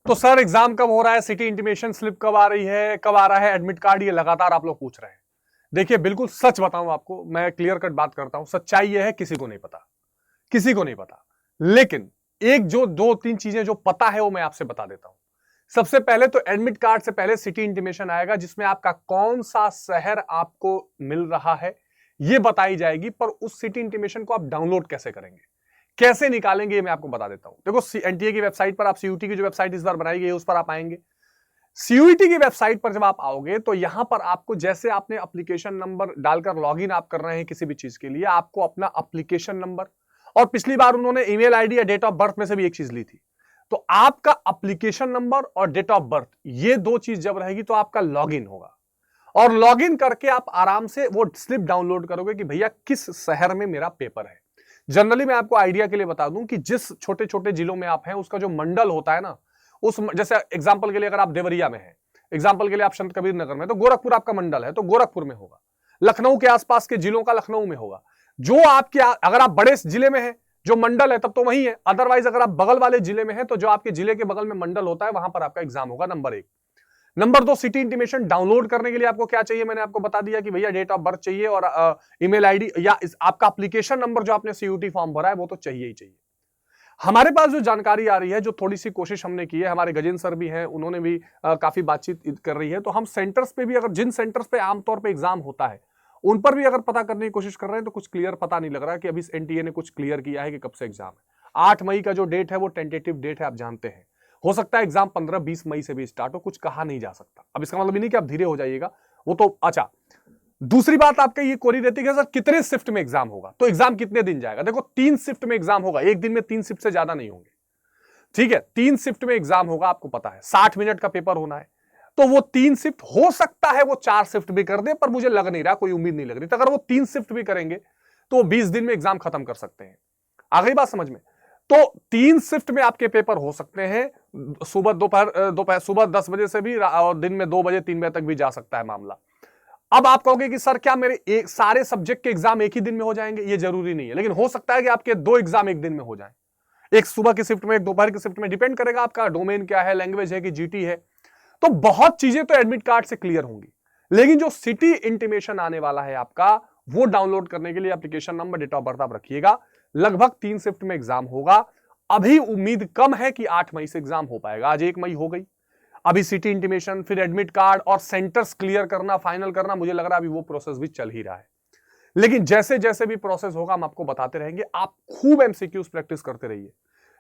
तो sir exam कब हो रहा है, सिटी इंटीमेशन स्लिप कब आ रही है, कब आ रहा है एडमिट कार्ड, ये लगातार आप लोग पूछ रहे हैं। देखिए बिल्कुल सच बताऊं आपको, मैं क्लियर कट बात करता हूं, सच्चाई ये है किसी को नहीं पता, किसी को नहीं पता। लेकिन एक जो दो तीन चीजें जो पता है वो मैं आपसे बता देता हूं। सबसे पहले तो एडमिट कार्ड से पहले सिटी इंटीमेशन आएगा जिसमें आपका कौन सा शहर आपको मिल रहा है ये बताई जाएगी, पर उस सिटी इंटीमेशन को आप डाउनलोड कैसे करेंगे, कैसे निकालेंगे, ये मैं आपको बता देता हूं। देखो एनटीए की वेबसाइट पर, आप सीयूटी की जो वेबसाइट इस बार बनाई गई है उस पर आप आएंगे। सीयूईटी की वेबसाइट पर जब आप आओगे तो यहां पर आपको, जैसे आपने एप्लीकेशन नंबर डालकर लॉगिन आप कर रहे हैं किसी भी चीज के लिए, आपको अपना एप्लीकेशन नंबर, और पिछली बार उन्होंने ईमेल आईडी या डेट ऑफ बर्थ में से भी एक चीज ली थी, तो आपका एप्लीकेशन नंबर और डेट ऑफ बर्थ, ये दो चीज जब रहेगी तो आपका लॉगिन होगा। और लॉगिन करके आप आराम से वो स्लिप डाउनलोड करोगे कि भैया किस शहर में मेरा पेपर है। जनरली मैं आपको आइडिया के लिए बता दूं कि जिस छोटे छोटे जिलों में आप हैं उसका जो मंडल होता है ना, उस जैसे एग्जांपल के लिए अगर आप देवरिया में हैं, एग्जांपल के लिए आप संत कबीर नगर में, तो गोरखपुर आपका मंडल है तो गोरखपुर में होगा। लखनऊ के आसपास के जिलों का लखनऊ में होगा। जो आपके, अगर आप बड़े जिले में हैं जो मंडल है तब तो वही है, अदरवाइज अगर आप बगल वाले जिले में हैं तो जो आपके जिले के बगल में मंडल होता है वहां पर आपका एग्जाम होगा। नंबर एक। नंबर दो, सिटी इंटीमेशन डाउनलोड करने के लिए आपको क्या चाहिए, मैंने आपको बता दिया कि भैया डेट ऑफ बर्थ चाहिए और ईमेल आईडी या आपका एप्लीकेशन नंबर जो आपने सीयूटी फॉर्म भरा है वो तो चाहिए ही चाहिए। हमारे पास जो जानकारी आ रही है, जो थोड़ी सी कोशिश हमने की है, हमारे गजेंद्र सर भी हैं, उन्होंने भी काफी बातचीत कर रही है, तो हम सेंटर्स पे भी, अगर जिन सेंटर्स पे आमतौर पे एग्जाम होता है उन पर भी अगर पता करने की कोशिश कर रहे हैं तो कुछ क्लियर पता नहीं लग रहा है कि अभी एनटीए ने कुछ क्लियर किया है कि कब से एग्जाम है। 8 मई का जो डेट है वो टेंटेटिव डेट है, आप जानते हैं। हो सकता है एग्जाम 15-20 मई से भी स्टार्ट हो, कुछ कहा नहीं जा सकता। अब इसका मतलब नहीं कि आप धीरे हो जाइएगा, वो तो अच्छा। दूसरी बात आपका ये क्वेरी रहती है सर कितने शिफ्ट में एग्जाम होगा, तो एग्जाम कितने दिन जाएगा। देखो 3 शिफ्ट में एग्जाम होगा, एक दिन में 3 शिफ्ट से ज्यादा नहीं होंगे, ठीक है। 3 शिफ्ट में एग्जाम होगा, आपको पता है 60 मिनट का पेपर होना है, तो वो 3 शिफ्ट, हो सकता है वो 4 शिफ्ट भी कर दे, पर मुझे लग नहीं रहा, कोई उम्मीद नहीं लग रही। तो अगर वो 3 शिफ्ट भी करेंगे तो वो 20 दिन में एग्जाम खत्म कर सकते हैं। आ गई बात समझ में। तो 3 शिफ्ट में आपके पेपर हो सकते हैं, सुबह दोपहर सुबह 10 बजे से भी, और दिन में 2 बजे 3 बजे तक भी जा सकता है मामला। अब आप कहोगे कि सर क्या मेरे एक सारे सब्जेक्ट के एग्जाम एक ही दिन में हो जाएंगे, ये जरूरी नहीं है, लेकिन हो सकता है कि आपके 2 एग्जाम एक दिन में हो जाएं, एक सुबह की शिफ्ट में, एक दोपहर की शिफ्ट में, डिपेंड करेगा आपका डोमेन क्या है, लैंग्वेज है कि जीटी है। तो बहुत चीजें तो एडमिट कार्ड से क्लियर होंगी, लेकिन जो सिटी इंटीमेशन आने वाला है आपका, वो डाउनलोड करने के लिए application number, date of birth आप रखिएगा। लगभग 3 शिफ्ट में एग्जाम होगा। अभी उम्मीद कम है कि 8 मई से एग्जाम हो पाएगा, आज 1 मई हो गई। अभी सिटी इंटीमेशन, फिर एडमिट कार्ड और सेंटर्स क्लियर करना, फाइनल करना, मुझे लग रहा है अभी वो प्रोसेस भी चल ही रहा है। लेकिन जैसे जैसे भी प्रोसेस होगा हम आपको बताते रहेंगे। आप खूब एमसीक्यूज प्रैक्टिस करते रहिए,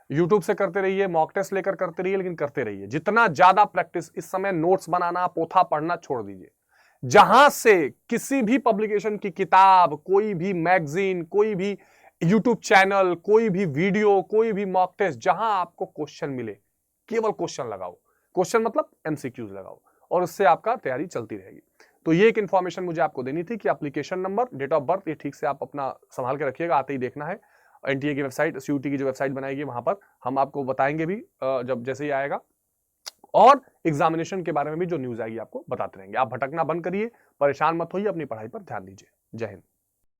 यूट्यूब से करते रहिए, मॉक टेस्ट लेकर करते रहिए, लेकिन करते रहिए जितना ज्यादा प्रैक्टिस। इस समय नोट्स बनाना, पोथा पढ़ना छोड़ दीजिए। जहां से किसी भी पब्लिकेशन की किताब, कोई भी मैगजीन, कोई भी यूट्यूब चैनल, कोई भी वीडियो, कोई भी मॉक टेस्ट, जहां आपको क्वेश्चन मिले केवल क्वेश्चन लगाओ। क्वेश्चन मतलब एमसीक्यूज लगाओ, और उससे आपका तैयारी चलती रहेगी। तो ये एक इंफॉर्मेशन मुझे आपको देनी थी कि application number, date of birth, ये ठीक से आप अपना संभाल के रखिएगा, आते ही देखना है। एनटीए की वेबसाइट, सीयूटी की जो वेबसाइट बनाएगी वहां पर हम आपको बताएंगे भी जब जैसे ही आएगा, और एग्जामिनेशन के बारे में भी जो न्यूज आएगी आपको बताते रहेंगे। आप भटकना बंद करिए, परेशान मत होइए, अपनी पढ़ाई पर ध्यान दीजिए। जय हिंद।